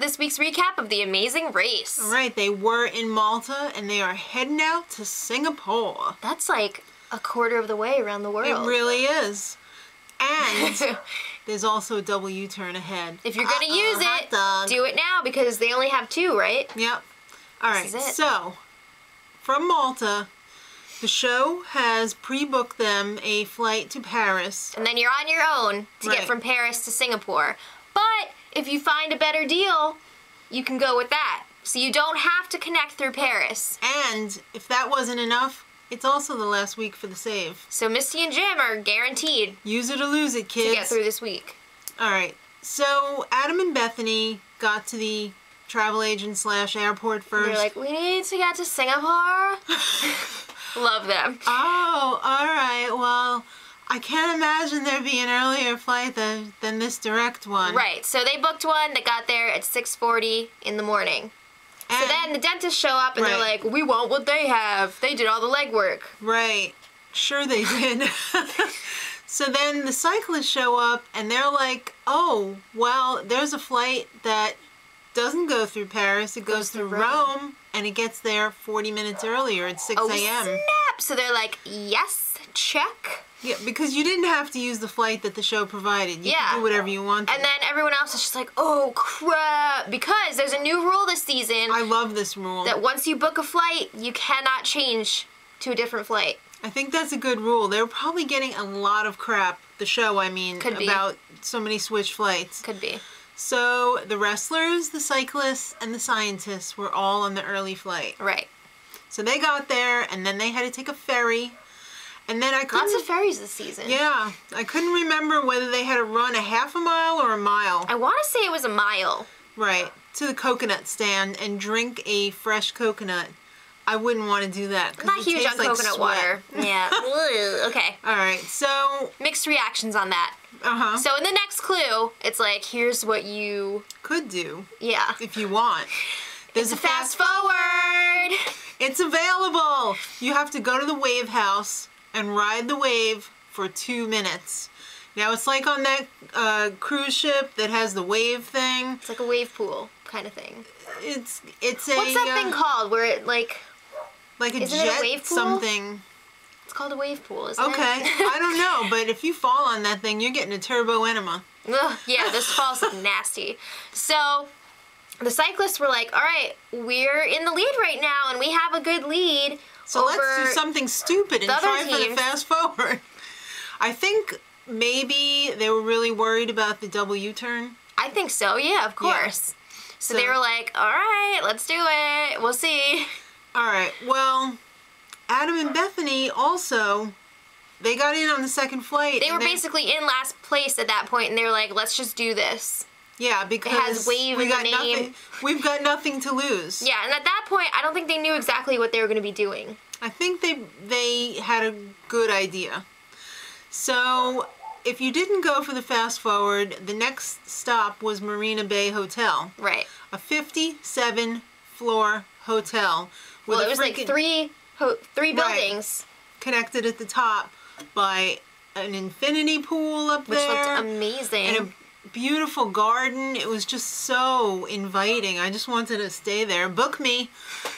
this week's recap of the amazing race. All right, they were in Malta, and they are heading out to Singapore. That's like a quarter of the way around the world. It really is. And there's also a double U-turn ahead. If you're going to use it, do it now because they only have 2, right? Yep. All right, so from Malta, the show has pre-booked them a flight to Paris. And then you're on your own to get from Paris to Singapore. But if you find a better deal, you can go with that. So you don't have to connect through Paris. And if that wasn't enough, it's also the last week for the save. So Misty and Jim are guaranteed. Use it or lose it, kids. To get through this week. All right. So Adam and Bethany got to the travel agent / airport first. They're like, we need to get to Singapore. Love them. Oh, all right. Well, I can't imagine there being an earlier flight than this direct one. Right. So they booked one that got there at 6:40 in the morning. So then the dentists show up and they're like, we want what they have. They did all the legwork. Right. Sure they did. So then the cyclists show up and they're like, oh, well, there's a flight that doesn't go through Paris. It goes through Rome and it gets there 40 minutes earlier at 6 a.m. Oh, snap. So they're like, yes, check. Yeah, because you didn't have to use the flight that the show provided. You could do whatever you wanted. And then everyone else is just like, oh, crap. Because there's a new rule this season. I love this rule. That once you book a flight, you cannot change to a different flight. I think that's a good rule. They were probably getting a lot of crap, the show, I mean, about so many switch flights. Could be. So the wrestlers, the cyclists, and the scientists were all on the early flight. Right. So they got there, and then they had to take a ferry. And then I couldn't... Lots of ferries this season. Yeah. I couldn't remember whether they had to run a half a mile or a mile. I want to say it was a mile. Right. To the coconut stand and drink a fresh coconut. I wouldn't want to do that. I'm not huge on coconut water. Yeah. Okay. All right. So... Mixed reactions on that. Uh-huh. So in the next clue, it's like, here's what you... could do. Yeah. If you want. There's a fast forward. It's available. You have to go to the wave house and ride the wave for 2 minutes. Now it's like on that cruise ship that has the wave thing. It's like a wave pool kind of thing. It's a... What's that thing called where it like... Like a isn't jet it a wave pool? Something. It's called a wave pool, isn't it? Okay. I don't know, but if you fall on that thing, you're getting a turbo enema. Ugh, yeah, this falls nasty. So... the cyclists were like, all right, we're in the lead right now, and we have a good lead. So let's do something stupid and try for the fast forward. I think maybe they were really worried about the double U-turn. I think so, yeah, of course. Yeah. So they were like, all right, let's do it. We'll see. All right, well, Adam and Bethany also, they got in on the second flight. They were basically in last place at that point, and they were like, let's just do this. Yeah, because it has wave in the name. We've got nothing to lose. Yeah, and at that point, I don't think they knew exactly what they were going to be doing. I think they had a good idea. So, if you didn't go for the fast forward, the next stop was Marina Bay Hotel. Right. A 57-floor hotel. Well, it was like three buildings. Connected at the top by an infinity pool up there. Which looked amazing. And a beautiful garden. It was just so inviting. I just wanted to stay there. Book me.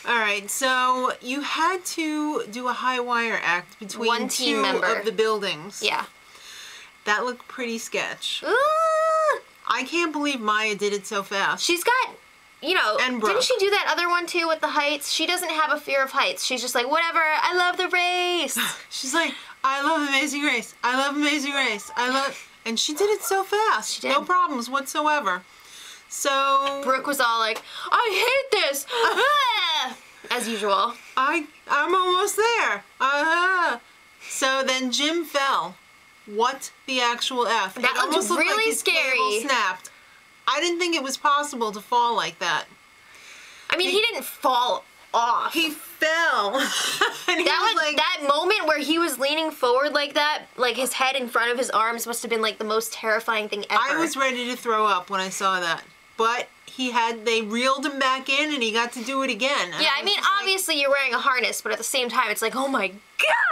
All right, so you had to do a high wire act between one team member of the buildings. Yeah. That looked pretty sketch. Ooh. I can't believe Maya did it so fast. She's got, you know, didn't she do that other one too with the heights? She doesn't have a fear of heights. She's just like, whatever, I love the race. She's like, I love Amazing Race. I love Amazing Race. I love... And she did it so fast. She did. No problems whatsoever. So... Brooke was all like, I hate this! As usual. I'm almost there. So then Jim fell. What the actual F? That looked really scary. Cable snapped. I didn't think it was possible to fall like that. I mean, he didn't fall off. He fell. And that moment where he was leaning forward like that, like his head in front of his arms must have been like the most terrifying thing ever. I was ready to throw up when I saw that. but they reeled him back in and he got to do it again. And yeah, I mean, obviously you're wearing a harness, but at the same time, it's like, oh my God!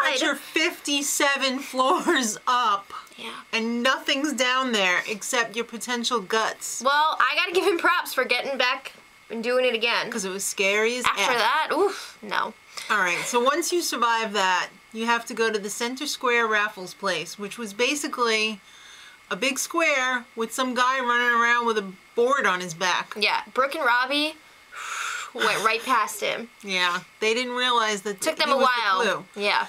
But you're 57 floors up. Yeah. And nothing's down there except your potential guts. Well, I gotta give him props for getting back and doing it again. Because it was scary as After that, oof, no. Alright, so once you survive that, you have to go to the Center Square Raffles place, which was basically a big square with some guy running around with a board on his back. Yeah, Brooke and Robbie went right past him. Yeah, they didn't realize that Took them he a was while. the clue. Yeah.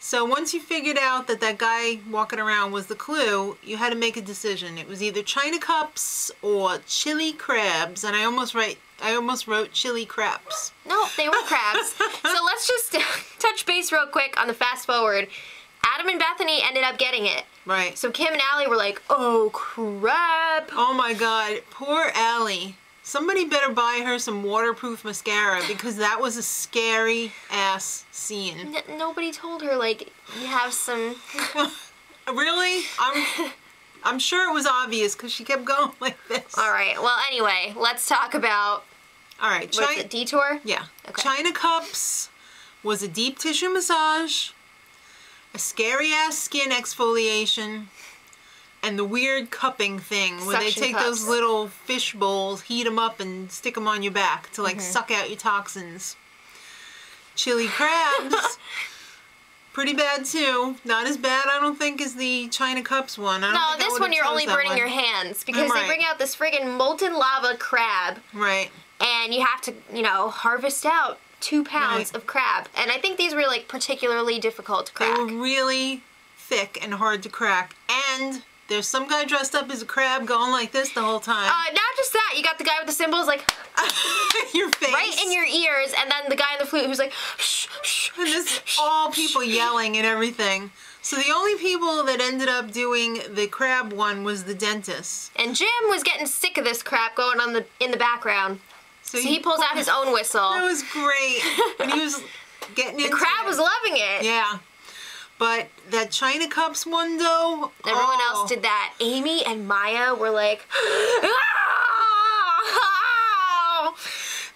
So once you figured out that guy walking around was the clue, you had to make a decision. It was either China cups or chili crabs, and I almost wrote chili crabs. No, they were crabs. So let's just touch base real quick on the fast forward. Adam and Bethany ended up getting it. Right. So Kim and Allie were like, oh crap. Oh my God, poor Allie. Somebody better buy her some waterproof mascara because that was a scary ass scene. Nobody told her, like, you have some... Really? I'm sure it was obvious because she kept going like this. All right. Well, anyway, let's talk about... All right. What's it, Detour? Yeah. Okay. China Cups was a deep tissue massage, a scary ass skin exfoliation, and the weird cupping thing where Suction they take cups. those little fish bowls, heat them up, and stick them on your back to like suck out your toxins. Chili crabs. Pretty bad too. Not as bad, I don't think, as the China Cups one. No, this one you're only burning your hands because they bring out this friggin' molten lava crab. Right. And you have to, harvest out 2 pounds of crab. And I think these were like particularly difficult to crack. They were really thick and hard to crack. And there's some guy dressed up as a crab going like this the whole time. Not just that. You got the guy with the cymbals like... your face. Right in your ears. And then the guy in the flute who's like... Shh, shh, and this all people yelling and everything. So the only people that ended up doing the crab one was the dentist. And Jim was getting sick of this crap going on in the background. So he pulls out his own whistle. That was great. And he was getting into The crab it. was loving it. Yeah. But that China Cups one, though... Everyone else did that. Amy and Maya were like...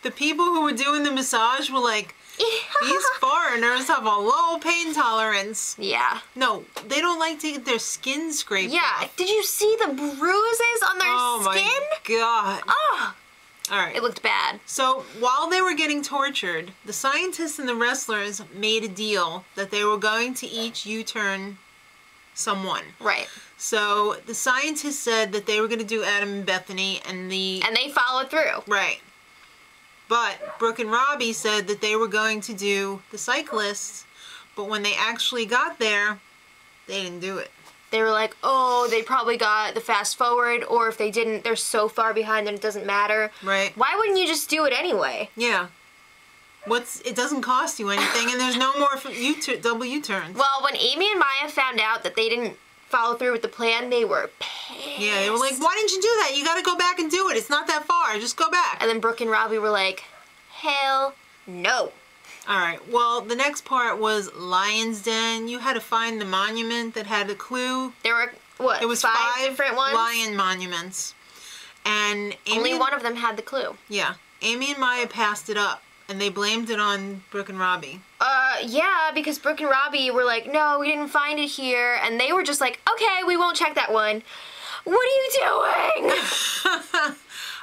The people who were doing the massage were like, these foreigners have a low pain tolerance. Yeah. No, they don't like to get their skin scraped off. Did you see the bruises on their skin? Oh my God. Oh. All right. It looked bad. So while they were getting tortured, the scientists and the wrestlers made a deal that they were going to each U-turn someone. Right. So the scientists said that they were going to do Adam and Bethany and they followed through. Right. But Brooke and Robbie said that they were going to do the cyclists, but when they actually got there, they didn't do it. They were like, oh, they probably got the fast forward, or if they didn't, they're so far behind that it doesn't matter. Right. Why wouldn't you just do it anyway? Yeah. It doesn't cost you anything, and there's no more double U-turns. Well, when Amy and Maya found out that they didn't follow through with the plan, they were pissed. Yeah, they were like, why didn't you do that? You gotta go back and do it. It's not that far. Just go back. And then Brooke and Robbie were like, hell no. Alright, well, the next part was Lion's Den. You had to find the monument that had a clue. There were, what, it was 5 different ones? lion monuments. And only one of them had the clue. Yeah. Amy and Maya passed it up, and they blamed it on Brooke and Robbie. Yeah, because Brooke and Robbie were like, no, we didn't find it here. And they were just like, okay, we won't check that one. What are you doing?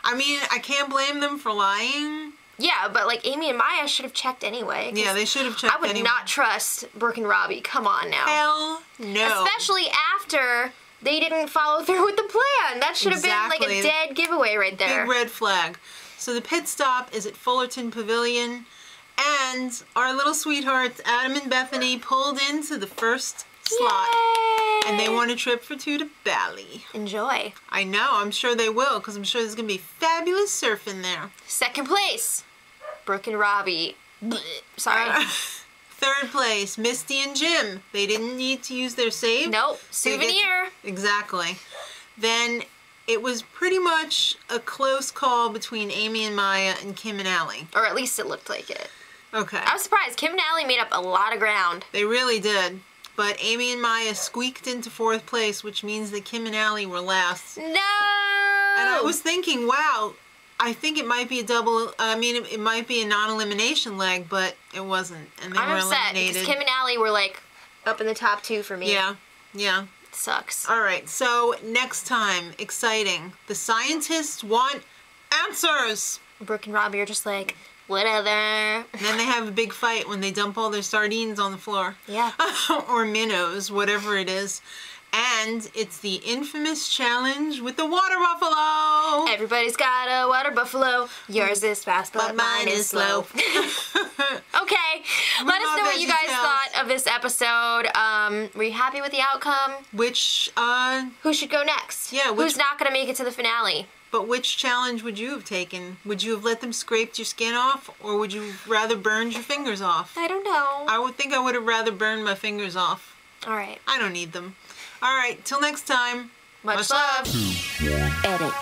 I mean, I can't blame them for lying. Yeah, but like Amy and Maya should have checked anyway. Yeah, they should have checked I would anyway. not trust Brooke and Robbie. Come on now. Hell no. Especially after they didn't follow through with the plan. That should have been like a dead giveaway right there. Big red flag. So the pit stop is at Fullerton Pavilion, and our little sweethearts, Adam and Bethany, pulled into the first slot. Yay! And they won a trip for 2 to Bali. Enjoy. I know, I'm sure they will, because I'm sure there's going to be fabulous surfing there. Second place, Brooke and Robbie. Sorry. Third place, Misty and Jim. They didn't need to use their save. Nope. Souvenir. Exactly. Then it was pretty much a close call between Amy and Maya and Kim and Allie. Or at least it looked like it. Okay. I was surprised. Kim and Allie made up a lot of ground. They really did. But Amy and Maya squeaked into 4th place, which means that Kim and Allie were last. No! And I was thinking, wow, I think it might be a double. I mean, it might be a non-elimination leg, but it wasn't, and they were upset eliminated. because Kim and Allie were like up in the top 2 for me. Yeah. It sucks. All right, so next time, exciting. The scientists want answers. Brooke and Robbie are just like, whatever. And then they have a big fight when they dump all their sardines on the floor. Yeah. Or minnows, whatever it is. And it's the infamous challenge with the water buffalo. Everybody's got a water buffalo. Yours is fast, but mine is slow. Okay. Let us know what you guys thought of this episode. Were you happy with the outcome? Which, Who should go next? Yeah, who's not going to make it to the finale? But which challenge would you have taken? Would you have let them scrape your skin off, or would you rather burn your fingers off? I don't know. I would think I would have rather burned my fingers off. All right. I don't need them. All right, till next time. Much love. Edit.